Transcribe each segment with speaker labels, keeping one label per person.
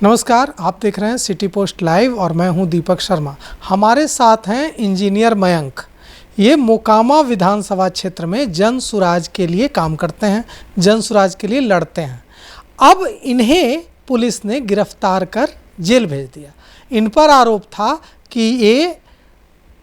Speaker 1: नमस्कार, आप देख रहे हैं सिटी पोस्ट लाइव और मैं हूं दीपक शर्मा। हमारे साथ हैं इंजीनियर मयंक। ये मोकामा विधानसभा क्षेत्र में जन सुराज के लिए काम करते हैं, जन सुराज के लिए लड़ते हैं। अब इन्हें पुलिस ने गिरफ्तार कर जेल भेज दिया। इन पर आरोप था कि ये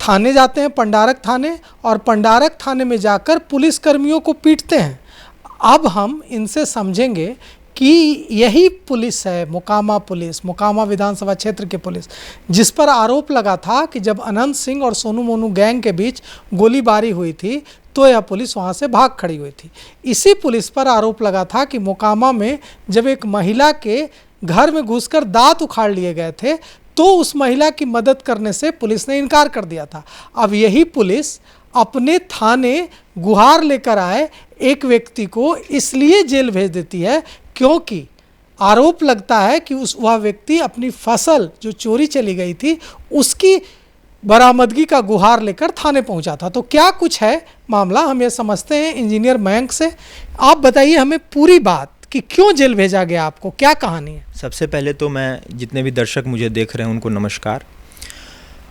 Speaker 1: थाने जाते हैं, पंडारक थाने, और पंडारक थाने में जाकर पुलिस कर्मियों को पीटते हैं। अब हम इनसे समझेंगे कि यही पुलिस है, मोकामा विधानसभा क्षेत्र के पुलिस, जिस पर आरोप लगा था कि जब अनंत सिंह और सोनू मोनू गैंग के बीच गोलीबारी हुई थी तो यह पुलिस वहां से भाग खड़ी हुई थी। इसी पुलिस पर आरोप लगा था कि मोकामा में जब एक महिला के घर में घुसकर दांत उखाड़ लिए गए थे तो उस महिला की मदद करने से पुलिस ने इनकार कर दिया था। अब यही पुलिस अपने थाने गुहार लेकर आए एक व्यक्ति को इसलिए जेल भेज देती है क्योंकि आरोप लगता है कि वह व्यक्ति अपनी फसल जो चोरी चली गई थी उसकी बरामदगी का गुहार लेकर थाने पहुंचा था। तो क्या कुछ है मामला, हम ये समझते हैं इंजीनियर मयंक से। आप बताइए हमें पूरी बात कि क्यों जेल भेजा गया आपको, क्या कहानी है।
Speaker 2: सबसे पहले तो मैं जितने भी दर्शक मुझे देख रहे हैं उनको नमस्कार।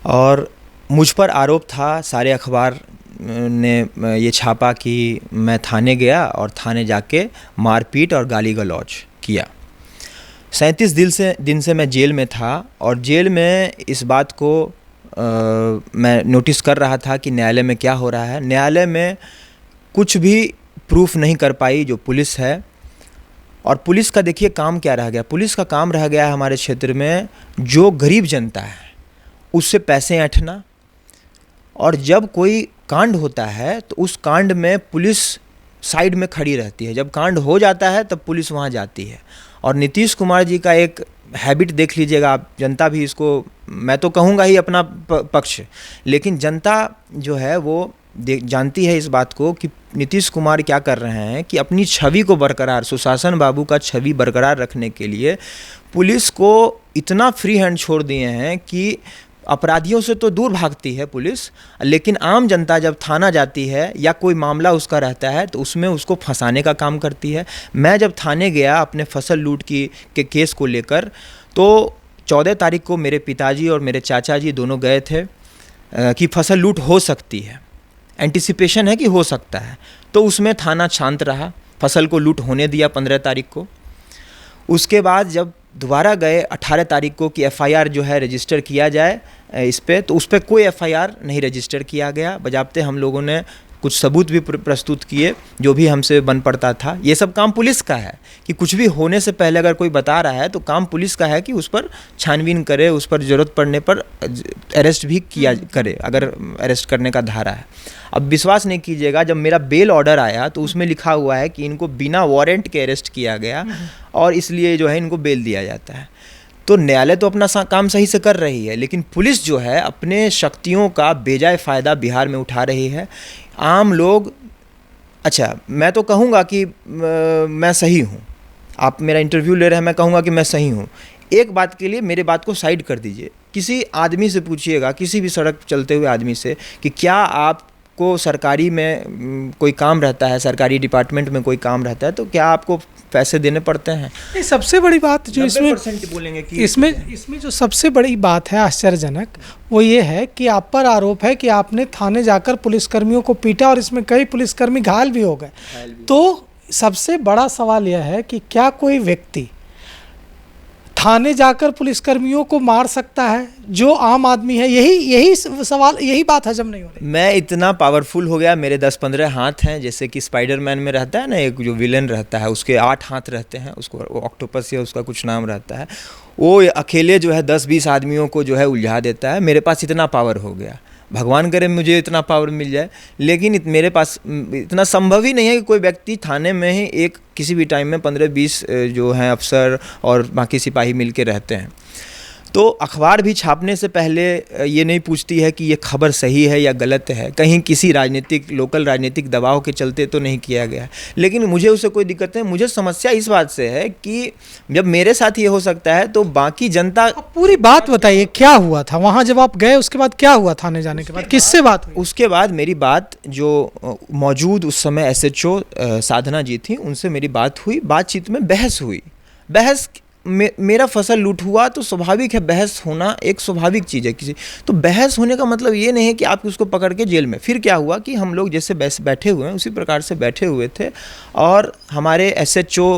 Speaker 2: और मुझ पर आरोप था, सारे अखबार ने ये छापा कि मैं थाने गया और थाने जाके मारपीट और गाली गलौज किया। 37 दिन से मैं जेल में था और जेल में इस बात को मैं नोटिस कर रहा था कि न्यायालय में क्या हो रहा है। न्यायालय में कुछ भी प्रूफ नहीं कर पाई जो पुलिस है। और पुलिस का देखिए काम क्या रह गया। पुलिस का काम रह गया है हमारे क्षेत्र में जो गरीब जनता है उससे पैसे ऐंठना, और जब कोई कांड होता है तो उस कांड में पुलिस साइड में खड़ी रहती है। जब कांड हो जाता है तब पुलिस वहाँ जाती है। और नीतीश कुमार जी का एक हैबिट देख लीजिएगा आप, जनता भी इसको, मैं तो कहूँगा ही अपना पक्ष, लेकिन जनता जो है वो जानती है इस बात को कि नीतीश कुमार क्या कर रहे हैं कि अपनी छवि को बरकरार, सुशासन बाबू का छवि बरकरार रखने के लिए पुलिस को इतना फ्री हैंड छोड़ दिए हैं कि अपराधियों से तो दूर भागती है पुलिस, लेकिन आम जनता जब थाना जाती है या कोई मामला उसका रहता है तो उसमें उसको फंसाने का काम करती है। मैं जब थाने गया अपने फसल लूट के केस को लेकर तो 14 तारीख को मेरे पिताजी और मेरे चाचा जी दोनों गए थे कि फसल लूट हो सकती है, एंटिसिपेशन है कि हो सकता है। तो उसमें थाना शांत रहा, फसल को लूट होने दिया 15 तारीख को। उसके बाद जब दोबारा गए 18 तारीख को कि एफआईआर जो है रजिस्टर किया जाए इस पे, तो उस पर कोई एफआईआर नहीं रजिस्टर किया गया। बजाबते हम लोगों ने कुछ सबूत भी प्रस्तुत किए जो भी हमसे बन पड़ता था। ये सब काम पुलिस का है कि कुछ भी होने से पहले अगर कोई बता रहा है तो काम पुलिस का है कि उस पर छानबीन करे, उस पर ज़रूरत पड़ने पर अरेस्ट भी किया करे अगर अरेस्ट करने का धारा है। अब विश्वास नहीं कीजिएगा, जब मेरा बेल ऑर्डर आया तो उसमें लिखा हुआ है कि इनको बिना वारंट के अरेस्ट किया गया और इसलिए जो है इनको बेल दिया जाता है। तो न्यायालय तो अपना काम सही से कर रही है, लेकिन पुलिस जो है अपने शक्तियों का बेजाय फ़ायदा बिहार में उठा रही है। आम लोग, अच्छा मैं तो कहूँगा कि मैं सही हूँ, आप मेरा इंटरव्यू ले रहे हैं, मैं कहूँगा कि मैं सही हूँ। एक बात के लिए मेरे बात को साइड कर दीजिए। किसी आदमी से पूछिएगा, किसी भी सड़क चलते हुए आदमी से, कि क्या आपको सरकारी में कोई काम रहता है, सरकारी डिपार्टमेंट में कोई काम रहता है तो क्या आपको पैसे देने पड़ते हैं?
Speaker 1: ये सबसे बड़ी बात जो इसमें
Speaker 2: बोलेंगे कि
Speaker 1: इसमें जो सबसे बड़ी बात है आश्चर्यजनक वो ये है कि आप पर आरोप है कि आपने थाने जाकर पुलिसकर्मियों को पीटा और इसमें कई पुलिसकर्मी घायल भी हो गए। तो सबसे बड़ा सवाल यह है कि क्या कोई व्यक्ति थाने जाकर पुलिसकर्मियों को मार सकता है जो आम आदमी है? यही सवाल, यही बात हजम नहीं हो रही।
Speaker 2: मैं इतना पावरफुल हो गया, मेरे 10-15 हाथ हैं, जैसे कि स्पाइडरमैन में रहता है ना एक जो विलेन रहता है उसके 8 हाथ रहते हैं, उसको वो ऑक्टोपस या उसका कुछ नाम रहता है, वो अकेले जो है 10-20 आदमियों को जो है उलझा देता है। मेरे पास इतना पावर हो गया, भगवान करे मुझे इतना पावर मिल जाए, लेकिन मेरे पास इतना संभव ही नहीं है कि कोई व्यक्ति थाने में ही एक किसी भी टाइम में 15-20 जो हैं अफसर और बाकी सिपाही मिल के रहते हैं। तो अखबार भी छापने से पहले ये नहीं पूछती है कि ये खबर सही है या गलत है, कहीं किसी लोकल राजनीतिक दबाव के चलते तो नहीं किया गया। लेकिन मुझे उससे कोई दिक्कत नहीं। मुझे समस्या इस बात से है कि जब मेरे साथ ये हो सकता है तो बाकी जनता।
Speaker 1: पूरी बात बताइए, क्या हुआ था वहाँ जब आप गए? उसके बाद क्या हुआ थाने जाने के बाद, किससे बात हुई?
Speaker 2: उसके बाद मेरी बात जो मौजूद उस समय SHO साधना जी थी, उनसे मेरी बात हुई। बातचीत में बहस हुई। बहस मेरा फसल लूट हुआ तो स्वाभाविक है, बहस होना एक स्वाभाविक चीज़ है किसी, तो बहस होने का मतलब ये नहीं है कि आप उसको पकड़ के जेल में। फिर क्या हुआ कि हम लोग जैसे बैठे हुए हैं उसी प्रकार से बैठे हुए थे, और हमारे SHO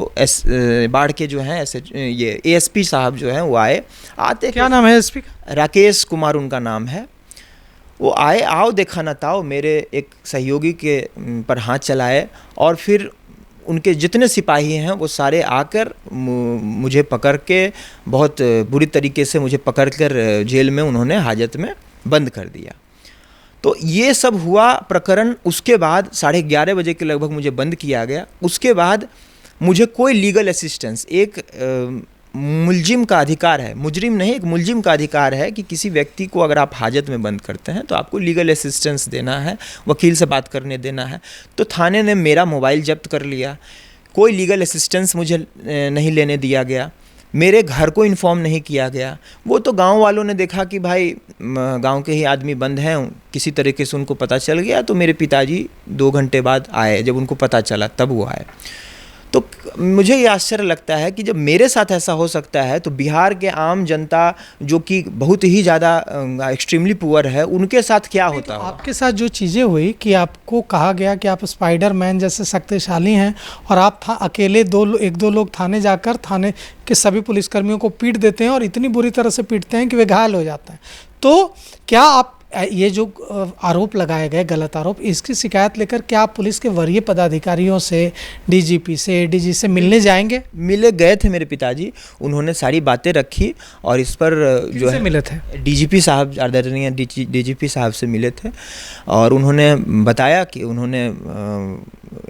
Speaker 2: बाढ़ के जो हैं ये ASP साहब जो हैं वो आते।
Speaker 1: क्या नाम है एसपी का?
Speaker 2: राकेश कुमार उनका नाम है। वो आए, आओ देखा न ताओ, मेरे एक सहयोगी के पर हाथ चलाए, और फिर उनके जितने सिपाही हैं वो सारे आकर मुझे पकड़ के बहुत बुरी तरीके से मुझे पकड़ कर जेल में उन्होंने हाजत में बंद कर दिया। तो ये सब हुआ प्रकरण। उसके बाद 11:30 बजे के लगभग मुझे बंद किया गया। उसके बाद मुझे कोई लीगल असिस्टेंस, एक मुलजिम का अधिकार है, मुजरिम नहीं, एक मुलजिम का अधिकार है कि किसी व्यक्ति को अगर आप हाजत में बंद करते हैं तो आपको लीगल असिस्टेंस देना है, वकील से बात करने देना है। तो थाने ने मेरा मोबाइल जब्त कर लिया, कोई लीगल असिस्टेंस मुझे नहीं लेने दिया गया, मेरे घर को इन्फॉर्म नहीं किया गया। वो तो गांव वालों ने देखा कि भाई गांव के ही आदमी बंद हैं, किसी तरीके से उनको पता चल गया, तो मेरे पिताजी 2 घंटे बाद आए, जब उनको पता चला तब वो आए। तो मुझे ये आश्चर्य लगता है कि जब मेरे साथ ऐसा हो सकता है तो बिहार के आम जनता जो कि बहुत ही ज़्यादा एक्सट्रीमली पुअर है, उनके साथ क्या होता है।
Speaker 1: आपके साथ जो चीज़ें हुई कि आपको कहा गया कि आप स्पाइडरमैन जैसे शक्तिशाली हैं, और आप अकेले 1-2 लोग थाने जाकर थाने के सभी पुलिसकर्मियों को पीट देते हैं, और इतनी बुरी तरह से पीटते हैं कि वे घायल हो जाते हैं। तो क्या आप ये जो आरोप लगाए गए, गलत आरोप, इसकी शिकायत लेकर क्या आप पुलिस के वरीय पदाधिकारियों से, DGP से, ADG से मिलने जाएंगे?
Speaker 2: मिले गए थे मेरे पिताजी, उन्होंने सारी बातें रखी, और इस पर जो है
Speaker 1: मिले थे
Speaker 2: DGP साहब, आदरणीय DGP साहब से मिले थे, और उन्होंने बताया कि उन्होंने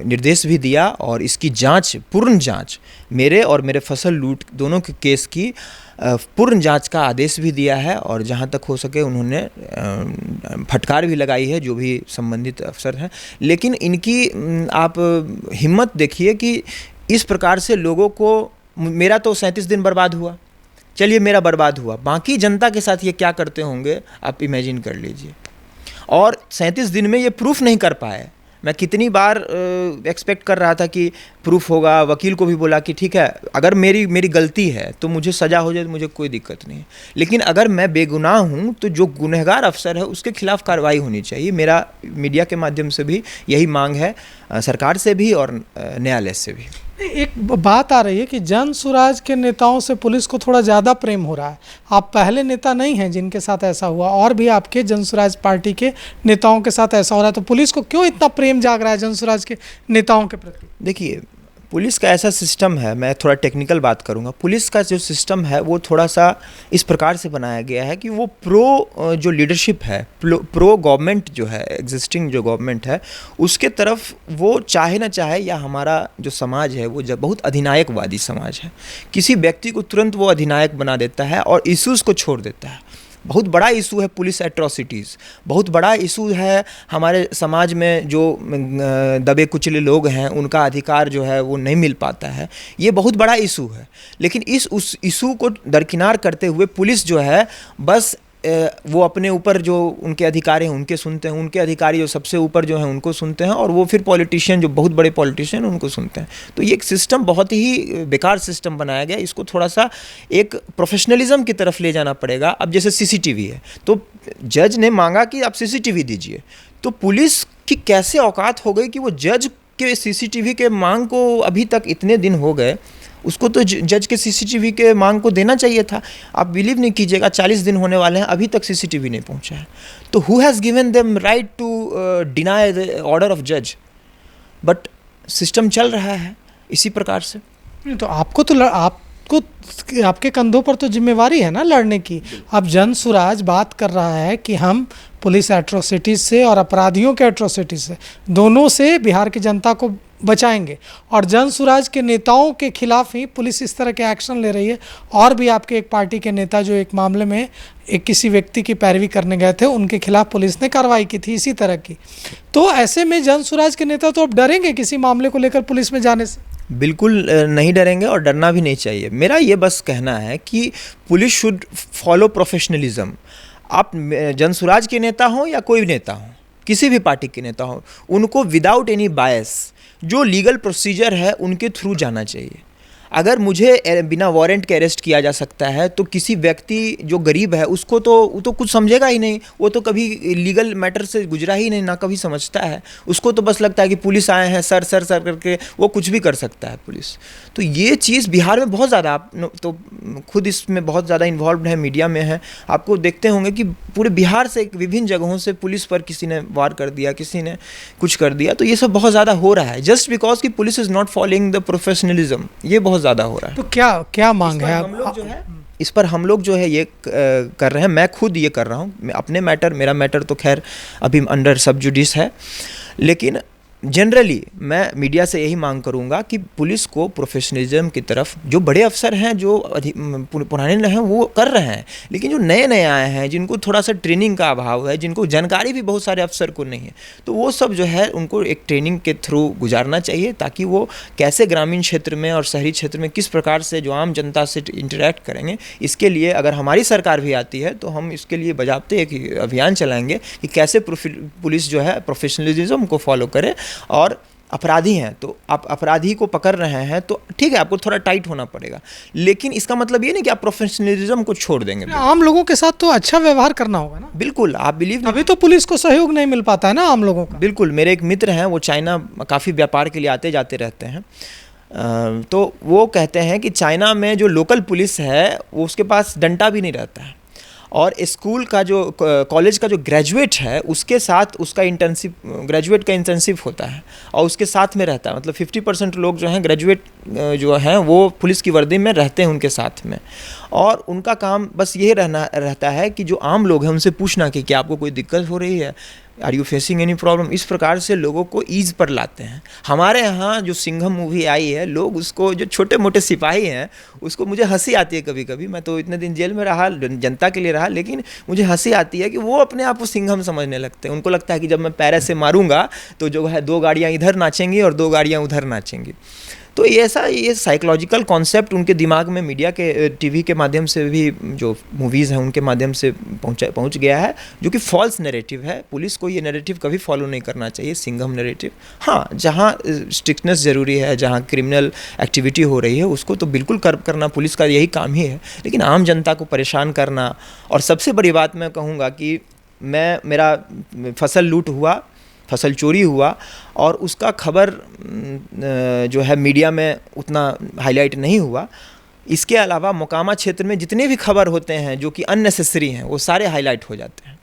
Speaker 2: निर्देश भी दिया, और इसकी जांच, पूर्ण जांच, मेरे और मेरे फसल लूट दोनों के केस की पूर्ण जांच का आदेश भी दिया है। और जहां तक हो सके उन्होंने फटकार भी लगाई है जो भी संबंधित अफसर हैं। लेकिन इनकी आप हिम्मत देखिए कि इस प्रकार से लोगों को, मेरा तो 37 दिन बर्बाद हुआ, चलिए मेरा बर्बाद हुआ, बाकी जनता के साथ ये क्या करते होंगे आप इमेजिन कर लीजिए। और 37 दिन में ये प्रूफ नहीं कर पाए। मैं कितनी बार एक्सपेक्ट कर रहा था कि प्रूफ होगा, वकील को भी बोला कि ठीक है, अगर मेरी गलती है तो मुझे सज़ा हो जाए तो मुझे कोई दिक्कत नहीं है, लेकिन अगर मैं बेगुनाह हूँ तो जो गुनहगार अफसर है उसके खिलाफ कार्रवाई होनी चाहिए। मेरा मीडिया के माध्यम से भी यही मांग है, सरकार से भी और न्यायालय से भी।
Speaker 1: एक बात आ रही है कि जन सुराज के नेताओं से पुलिस को थोड़ा ज़्यादा प्रेम हो रहा है। आप पहले नेता नहीं हैं जिनके साथ ऐसा हुआ, और भी आपके जन सुराज पार्टी के नेताओं के साथ ऐसा हो रहा है, तो पुलिस को क्यों इतना प्रेम जाग रहा है जन सुराज के नेताओं के प्रति?
Speaker 2: देखिए, पुलिस का ऐसा सिस्टम है, मैं थोड़ा टेक्निकल बात करूंगा। पुलिस का जो सिस्टम है वो थोड़ा सा इस प्रकार से बनाया गया है कि वो जो लीडरशिप है, प्रो गवर्नमेंट जो है, एग्जिस्टिंग जो गवर्नमेंट है, उसके तरफ वो चाहे ना चाहे, या हमारा जो समाज है वो जब बहुत अधिनायकवादी समाज है, किसी व्यक्ति को तुरंत वो अधिनायक बना देता है और इश्यूज़ को छोड़ देता है। बहुत बड़ा इशू है पुलिस एट्रोसिटीज़, बहुत बड़ा इशू है हमारे समाज में जो दबे कुचले लोग हैं उनका अधिकार जो है वो नहीं मिल पाता है, ये बहुत बड़ा इशू है। लेकिन उस इशू को दरकिनार करते हुए पुलिस जो है बस वो अपने ऊपर जो उनके अधिकारी हैं उनके सुनते हैं, उनके अधिकारी जो सबसे ऊपर जो हैं उनको सुनते हैं, और वो फिर पॉलिटिशियन जो बहुत बड़े पॉलिटिशियन उनको सुनते हैं। तो ये एक सिस्टम बहुत ही बेकार सिस्टम बनाया गया, इसको थोड़ा सा एक प्रोफेशनलिज्म की तरफ ले जाना पड़ेगा। अब जैसे CCTV है, तो जज ने मांगा कि आप CCTV दीजिए, तो पुलिस की कैसे औकात हो गई कि वो जज के CCTV के मांग को, अभी तक इतने दिन हो गए, उसको तो जज के CCTV के मांग को देना चाहिए था। आप बिलीव नहीं कीजिएगा, 40 दिन होने वाले हैं, अभी तक CCTV नहीं पहुंचा है। तो who has given them right to deny the order of जज? बट सिस्टम चल रहा है इसी प्रकार से।
Speaker 1: तो आपके कंधों पर तो जिम्मेवारी है ना लड़ने की। अब जन सुराज बात कर रहा है कि हम पुलिस एट्रोसिटीज़ से और अपराधियों के एट्रोसिटीज़ से, दोनों से बिहार की जनता को बचाएंगे, और जन सुराज के नेताओं के खिलाफ ही पुलिस इस तरह के एक्शन ले रही है। और भी आपके एक पार्टी के नेता जो एक मामले में एक किसी व्यक्ति की पैरवी करने गए थे, उनके खिलाफ पुलिस ने कार्रवाई की थी इसी तरह की। तो ऐसे में जन सुराज के नेता तो अब डरेंगे किसी मामले को लेकर पुलिस में जाने से?
Speaker 2: बिल्कुल नहीं डरेंगे, और डरना भी नहीं चाहिए। मेरा ये बस कहना है कि पुलिस शुड फॉलो प्रोफेशनलिज्म। आप जन सुराज के नेता हों या कोई नेता हो, किसी भी पार्टी के नेता हो, उनको विदाउट एनी बायस जो लीगल प्रोसीजर है उनके थ्रू जाना चाहिए। अगर मुझे बिना वारंट के अरेस्ट किया जा सकता है तो किसी व्यक्ति जो गरीब है उसको तो वो तो कुछ समझेगा ही नहीं, वो तो कभी लीगल मैटर से गुजरा ही नहीं, ना कभी समझता है। उसको तो बस लगता है कि पुलिस आए हैं, सर सर सर करके वो कुछ भी कर सकता है पुलिस। तो ये चीज़ बिहार में बहुत ज़्यादा, आप तो खुद इसमें बहुत ज़्यादा इन्वॉल्व है, मीडिया में है, आपको देखते होंगे कि पूरे बिहार से विभिन्न जगहों से पुलिस पर किसी ने वार कर दिया, किसी ने कुछ कर दिया। तो ये सब बहुत ज़्यादा हो रहा है जस्ट बिकॉज कि police is not following the professionalism, ये बहुत ज़्यादा हो रहा है।
Speaker 1: तो क्या क्या मांग है
Speaker 2: हम लोग जो है इस पर हम लोग जो है ये कर रहे हैं, मैं खुद ये कर रहा हूँ अपने मैटर, मेरा मैटर तो खैर अभी अंडर सब जुडिस है, लेकिन जनरली मैं मीडिया से यही मांग करूंगा कि पुलिस को प्रोफेशनलिज्म की तरफ, जो बड़े अफसर हैं जो पुराने हैं वो कर रहे हैं, लेकिन जो नए नए आए हैं जिनको थोड़ा सा ट्रेनिंग का अभाव है, जिनको जानकारी भी बहुत सारे अफसर को नहीं है, तो वो सब जो है उनको एक ट्रेनिंग के थ्रू गुजारना चाहिए, ताकि वो कैसे ग्रामीण क्षेत्र में और शहरी क्षेत्र में किस प्रकार से जो आम जनता से इंटरेक्ट करेंगे। इसके लिए अगर हमारी सरकार भी आती है तो हम इसके लिए बजाबते एक अभियान चलाएंगे कि कैसे पुलिस जो है प्रोफेशनलिज्म को फॉलो करे। और अपराधी हैं तो आप अपराधी को पकड़ रहे हैं तो ठीक है, आपको थोड़ा टाइट होना पड़ेगा, लेकिन इसका मतलब ये नहीं कि आप प्रोफेशनलिज्म को छोड़ देंगे।
Speaker 1: आम लोगों के साथ तो अच्छा व्यवहार करना होगा ना।
Speaker 2: बिल्कुल, आप बिलीव नहीं,
Speaker 1: अभी तो पुलिस को सहयोग नहीं मिल पाता है ना आम लोगों का।
Speaker 2: बिल्कुल, मेरे एक मित्र हैं, वो चाइना काफ़ी व्यापार के लिए आते जाते रहते हैं, तो वो कहते हैं कि चाइना में जो लोकल पुलिस है वो उसके पास डंडा भी नहीं रहता है, और स्कूल का जो कॉलेज का जो ग्रेजुएट है उसके साथ उसका इंटर्नशिप, ग्रेजुएट का इंटर्नशिप होता है और उसके साथ में रहता है। मतलब 50% लोग जो हैं ग्रेजुएट जो हैं वो पुलिस की वर्दी में रहते हैं उनके साथ में, और उनका काम बस यही रहता है कि जो आम लोग हैं उनसे पूछना कि क्या आपको कोई दिक्कत हो रही है, are you facing any problem, इस प्रकार से लोगों को ईज पर लाते हैं। हमारे यहाँ जो सिंघम मूवी आई है, लोग उसको, जो छोटे मोटे सिपाही हैं उसको, मुझे हंसी आती है कभी कभी, मैं तो इतने दिन जेल में रहा, जनता के लिए रहा, लेकिन मुझे हंसी आती है कि वो अपने आप को सिंघम समझने लगते हैं। उनको लगता है कि जब मैं पैरे से मारूंगा तो जो है 2 गाड़ियाँ इधर नाचेंगी और 2 गाड़ियाँ उधर नाचेंगी। तो ये साइकोलॉजिकल कॉन्सेप्ट उनके दिमाग में मीडिया के, टीवी के माध्यम से भी, जो मूवीज़ हैं उनके माध्यम से पहुंच गया है, जो कि फॉल्स नैरेटिव है। पुलिस को ये नैरेटिव कभी फॉलो नहीं करना चाहिए, सिंघम नैरेटिव। हाँ, जहाँ स्ट्रिक्टनेस ज़रूरी है, जहाँ क्रिमिनल एक्टिविटी हो रही है उसको तो बिल्कुल कर्ब करना पुलिस का यही काम ही है, लेकिन आम जनता को परेशान करना। और सबसे बड़ी बात मैं कहूँगा कि मेरा फसल लूट हुआ, फसल चोरी हुआ, और उसका खबर जो है मीडिया में उतना हाईलाइट नहीं हुआ। इसके अलावा मोकामा क्षेत्र में जितने भी खबर होते हैं जो कि अननेसेसरी हैं वो सारे हाईलाइट हो जाते हैं।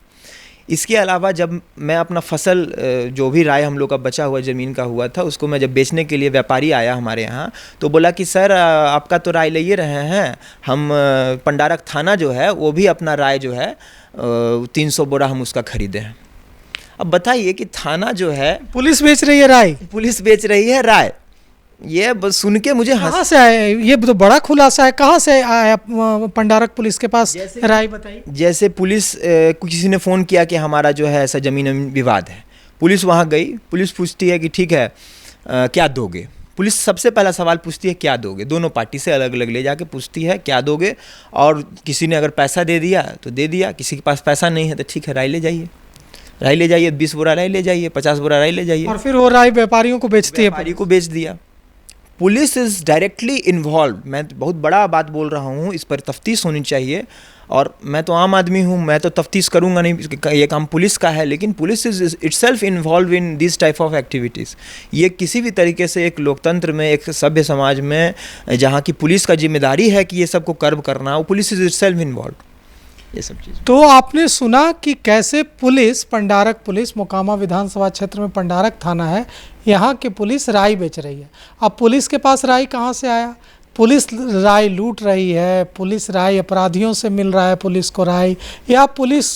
Speaker 2: इसके अलावा जब मैं अपना फसल, जो भी राय हम लोग का बचा हुआ ज़मीन का हुआ था, उसको मैं जब बेचने के लिए व्यापारी आया हमारे यहाँ, तो बोला कि सर आपका तो राय ले ही रहे हैं, हम पंडारक थाना जो है वो भी अपना राय जो है 300 बोरा हम उसका खरीदे हैं। अब बताइए कि थाना जो है,
Speaker 1: पुलिस बेच रही है राय,
Speaker 2: पुलिस बेच रही है राय, ये बस सुन के मुझे
Speaker 1: कहाँ से आया? ये तो बड़ा खुलासा है, कहाँ से आया पंडारक पुलिस के पास राय? बताइए।
Speaker 2: जैसे पुलिस किसी ने फ़ोन किया कि हमारा जो है ऐसा ज़मीन विवाद है, पुलिस वहाँ गई, पुलिस पूछती है कि ठीक है क्या दोगे। पुलिस सबसे पहला सवाल पूछती है क्या दोगे, दोनों पार्टी से अलग अलग ले जाके पूछती है क्या दोगे, और किसी ने अगर पैसा दे दिया तो दे दिया, किसी के पास पैसा नहीं है तो ठीक है राय ले जाइए, राय ले जाइए, 20 बोरा राय ले जाइए, 50 बोरा राय ले जाइए, और
Speaker 1: फिर वो राय व्यापारियों को बेचती है,
Speaker 2: व्यापारी को बेच दिया। Police is directly involve. मैं बहुत बड़ा बात बोल रहा हूँ, इस पर तफ्तीश होनी चाहिए, और मैं तो आम आदमी हूँ, मैं तो तफ्तीश करूँगा नहीं, ये काम पुलिस का है, लेकिन police is itself involve in this type of activities. ये किसी भी तरीके से एक लोकतंत्र में, एक सभ्य समाज में जहाँ की पुलिस का जिम्मेदारी है कि ये सबको कर्ब करना, वो पुलिस इज इटसेल्फ इन्वॉल्व, ये सब चीज़।
Speaker 1: तो आपने सुना कि कैसे पुलिस, पंडारक पुलिस, मोकामा विधानसभा क्षेत्र में पंडारक थाना है, यहाँ की पुलिस राय बेच रही है। अब पुलिस के पास राय कहाँ से आया? पुलिस राय लूट रही है, पुलिस राय अपराधियों से मिल रहा है पुलिस को राय, या पुलिस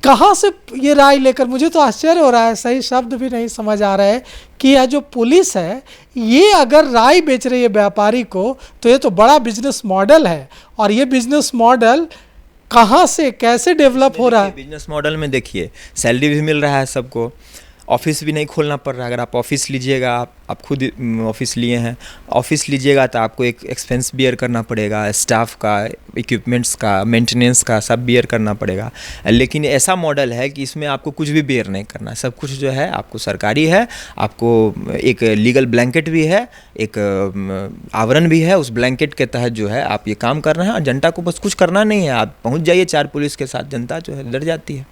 Speaker 1: कहाँ से ये राय लेकर, मुझे तो आश्चर्य हो रहा है, सही शब्द भी नहीं समझ आ रहा है कि यह जो पुलिस है ये अगर राय बेच रही है व्यापारी को, तो ये तो बड़ा बिजनेस मॉडल है, और ये बिजनेस मॉडल कहाँ से कैसे डेवलप हो रहा है?
Speaker 2: बिजनेस मॉडल में देखिए सैलरी भी मिल रहा है सबको, ऑफिस भी नहीं खोलना पड़ रहा। अगर आप ऑफिस लीजिएगा, आप खुद ऑफिस लिए हैं, ऑफिस लीजिएगा तो आपको एक एक्सपेंस बियर करना पड़ेगा, स्टाफ का, इक्विपमेंट्स का, मेंटेनेंस का सब बियर करना पड़ेगा। लेकिन ऐसा मॉडल है कि इसमें आपको कुछ भी बियर नहीं करना, सब कुछ जो है आपको सरकारी है। आपको एक लीगल ब्लैंकेट भी है, एक आवरण भी है, उस ब्लैंकेट के तहत जो है आप ये काम कर रहे हैं और जनता को बस कुछ करना नहीं है। आप पहुंच जाइए 4 पुलिस के साथ, जनता जो है डर जाती है।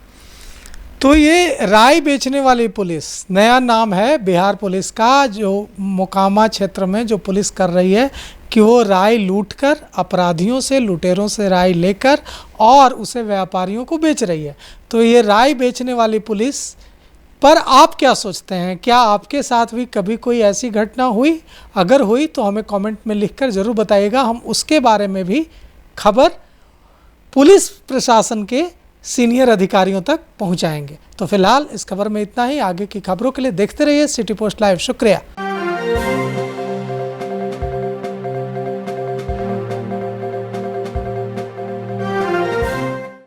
Speaker 1: तो ये राय बेचने वाली पुलिस नया नाम है बिहार पुलिस का, जो मोकामा क्षेत्र में जो पुलिस कर रही है कि वो राय लूटकर, अपराधियों से, लुटेरों से राय लेकर और उसे व्यापारियों को बेच रही है। तो ये राय बेचने वाली पुलिस पर आप क्या सोचते हैं? क्या आपके साथ भी कभी कोई ऐसी घटना हुई? अगर हुई तो हमें कमेंट में लिखकर ज़रूर बताइएगा, हम उसके बारे में भी खबर पुलिस प्रशासन के सीनियर अधिकारियों तक पहुंचाएंगे। तो फिलहाल इस खबर में इतना ही। आगे की खबरों के लिए देखते रहिए सिटी पोस्ट लाइव। शुक्रिया।